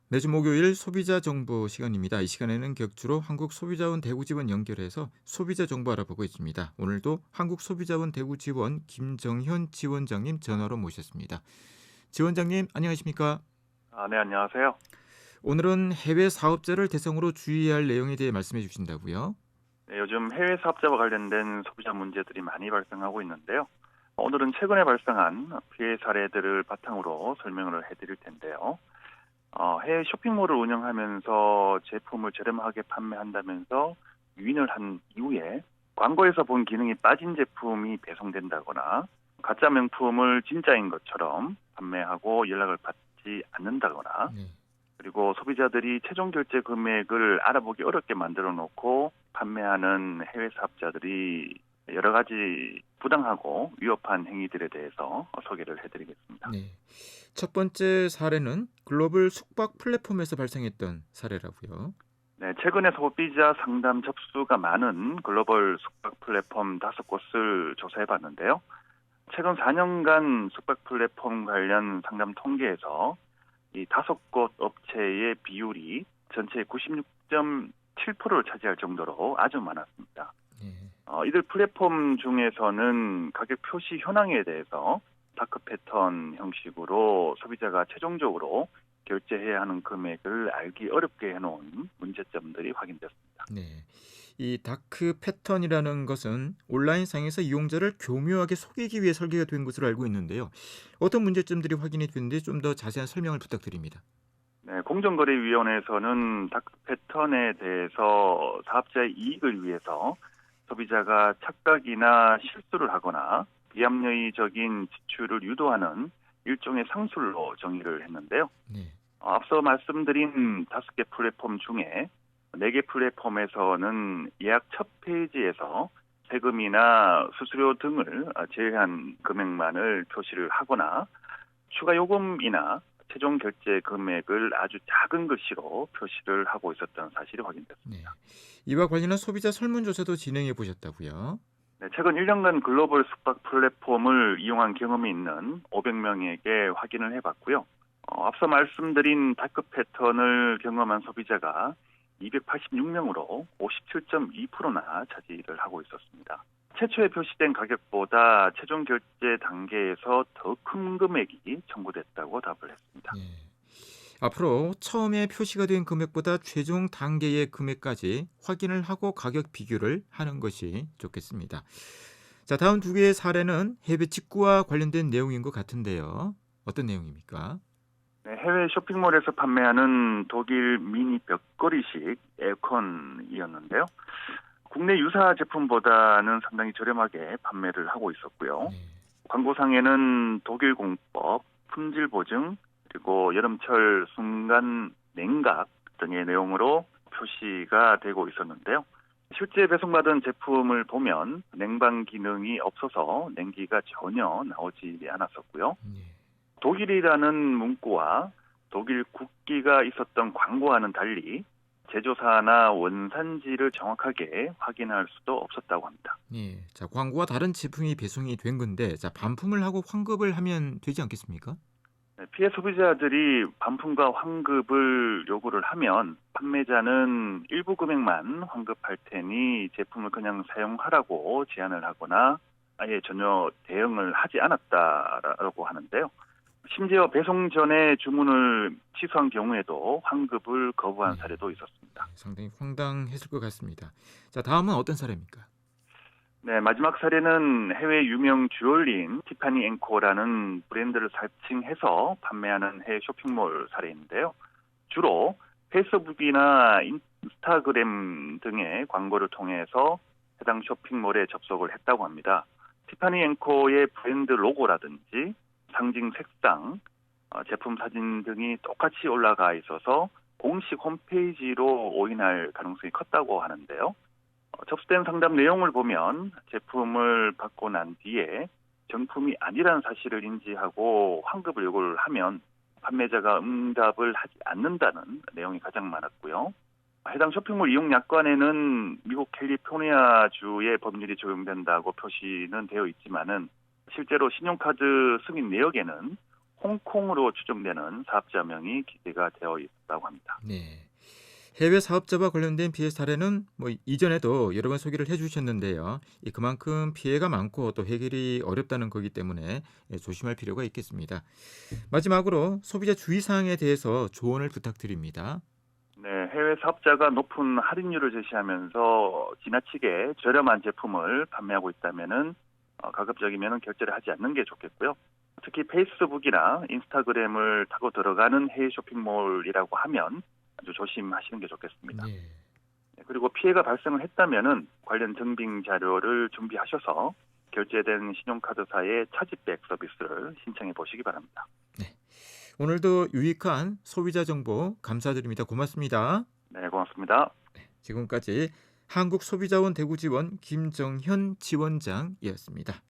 매주 목요일 소비자 정보 시간입니다. 이 시간에는 격주로 한국소비자원 대구지원 연결해서 소비자 정보 알아보고 있습니다. 오늘도 한국소비자원 대구지원 김정현 지원장님 전화로 모셨습니다. 지원장님 안녕하십니까? 네, 안녕하세요. 오늘은 해외 사업자를 대상으로 주의해야 할 내용에 대해 말씀해 주신다고요? 네, 요즘 해외 사업자와 관련된 소비자 문제들이 많이 발생하고 있는데요. 오늘은 최근에 발생한 피해 사례들을 바탕으로 설명을 해드릴 텐데요. 해외 쇼핑몰을 운영하면서 제품을 저렴하게 판매한다면서 유인을 한 이후에 광고에서 본 기능이 빠진 제품이 배송된다거나 가짜 명품을 진짜인 것처럼 판매하고 연락을 받지 않는다거나, 네. 그리고 소비자들이 최종 결제 금액을 알아보기 어렵게 만들어 놓고 판매하는 해외 사업자들이 여러 가지 부당하고 위협한 행위들에 대해서 소개를 해드리겠습니다. 네. 첫 번째 사례는 글로벌 숙박 플랫폼에서 발생했던 사례라고요. 네, 최근에 소비자 상담 접수가 많은 글로벌 숙박 플랫폼 5곳을 조사해 봤는데요. 최근 4년간 숙박 플랫폼 관련 상담 통계에서 이 5곳 업체의 비율이 전체의 96.7%를 차지할 정도로 아주 많았습니다. 네. 이들 플랫폼 중에서는 가격 표시 현황에 대해서 다크 패턴 형식으로 소비자가 최종적으로 결제해야 하는 금액을 알기 어렵게 해놓은 문제점들이 확인됐습니다. 네. 이 다크 패턴이라는 것은 온라인상에서 이용자를 교묘하게 속이기 위해 설계가 된 것으로 알고 있는데요. 어떤 문제점들이 확인이 됐는지 좀 더 자세한 설명을 부탁드립니다. 네, 공정거래위원회에서는 다크 패턴에 대해서 사업자의 이익을 위해서 소비자가 착각이나 실수를 하거나 비합리적인 지출을 유도하는 일종의 상술로 정의를 했는데요. 네. 앞서 말씀드린 5개 플랫폼 중에 4개 플랫폼에서는 예약 첫 페이지에서 세금이나 수수료 등을 제외한 금액만을 표시를 하거나 추가 요금이나 최종 결제 금액을 아주 작은 글씨로 표시를 하고 있었던 사실이 네. 확인됐습니다. 이와 관련한 소비자 설문조사도 진행해 보셨다고요? 네, 최근 1년간 글로벌 숙박 플랫폼을 이용한 경험이 있는 500명에게 확인을 해봤고요. 앞서 말씀드린 다크 패턴을 경험한 소비자가 286명으로 57.2%나 차지를 하고 있었습니다. 최초에 표시된 가격보다 최종 결제 단계에서 더 큰 금액이 청구됐다고 답을 했습니다. 네. 앞으로 처음에 표시가 된 금액보다 최종 단계의 금액까지 확인을 하고 가격 비교를 하는 것이 좋겠습니다. 자, 다음 두 개의 사례는 해외 직구와 관련된 내용인 것 같은데요. 어떤 내용입니까? 네, 해외 쇼핑몰에서 판매하는 독일 미니 벽걸이식 에어컨이었는데요. 국내 유사 제품보다는 상당히 저렴하게 판매를 하고 있었고요. 네. 광고상에는 독일 공법, 품질 보증, 그리고 여름철 순간 냉각 등의 내용으로 표시가 되고 있었는데요. 실제 배송받은 제품을 보면 냉방 기능이 없어서 냉기가 전혀 나오지 않았었고요. 네. 독일이라는 문구와 독일 국기가 있었던 광고와는 달리 제조사나 원산지를 정확하게 확인할 수도 없었다고 합니다. 네. 자, 광고와 다른 제품이 배송이 된 건데, 자, 반품을 하고 환급을 하면 되지 않겠습니까? 네, 피해 소비자들이 반품과 환급을 요구를 하면 판매자는 일부 금액만 환급할 테니 제품을 그냥 사용하라고 제안을 하거나 아예 전혀 대응을 하지 않았다라고 하는데요. 심지어 배송 전에 주문을 취소한 경우에도 환급을 거부한 네. 사례도 있었습니다. 상당히 황당했을 것 같습니다. 자, 다음은 어떤 사례입니까? 네, 마지막 사례는 해외 유명 주얼리인 티파니 앵코라는 브랜드를 사칭해서 판매하는 해외 쇼핑몰 사례인데요. 주로 페이스북이나 인스타그램 등의 광고를 통해서 해당 쇼핑몰에 접속을 했다고 합니다. 티파니 앵코의 브랜드 로고라든지 상징 색상, 제품 사진 등이 똑같이 올라가 있어서 공식 홈페이지로 오인할 가능성이 컸다고 하는데요. 접수된 상담 내용을 보면 제품을 받고 난 뒤에 정품이 아니라는 사실을 인지하고 환급을 요구를 하면 판매자가 응답을 하지 않는다는 내용이 가장 많았고요. 해당 쇼핑몰 이용 약관에는 미국 캘리포니아주의 법률이 적용된다고 표시는 되어 있지만은 실제로 신용카드 승인 내역에는 홍콩으로 추정되는 사업자 명이 기재가 되어 있다고 합니다. 네. 해외 사업자와 관련된 피해 사례는 뭐 이전에도 여러 번 소개를 해주셨는데요. 그만큼 피해가 많고 또 해결이 어렵다는 거기 때문에 조심할 필요가 있겠습니다. 마지막으로 소비자 주의 사항에 대해서 조언을 부탁드립니다. 네, 해외 사업자가 높은 할인율을 제시하면서 지나치게 저렴한 제품을 판매하고 있다면은 가급적이면 결제를 하지 않는 게 좋겠고요. 특히 페이스북이나 인스타그램을 타고 들어가는 해외 쇼핑몰이라고 하면 아주 조심하시는 게 좋겠습니다. 네. 네, 그리고 피해가 발생을 했다면은 관련 증빙 자료를 준비하셔서 결제된 신용카드사의 차지백 서비스를 신청해 보시기 바랍니다. 네. 오늘도 유익한 소비자 정보 감사드립니다. 고맙습니다. 네, 고맙습니다. 지금까지 한국소비자원 대구지원 김정현 지원장이었습니다.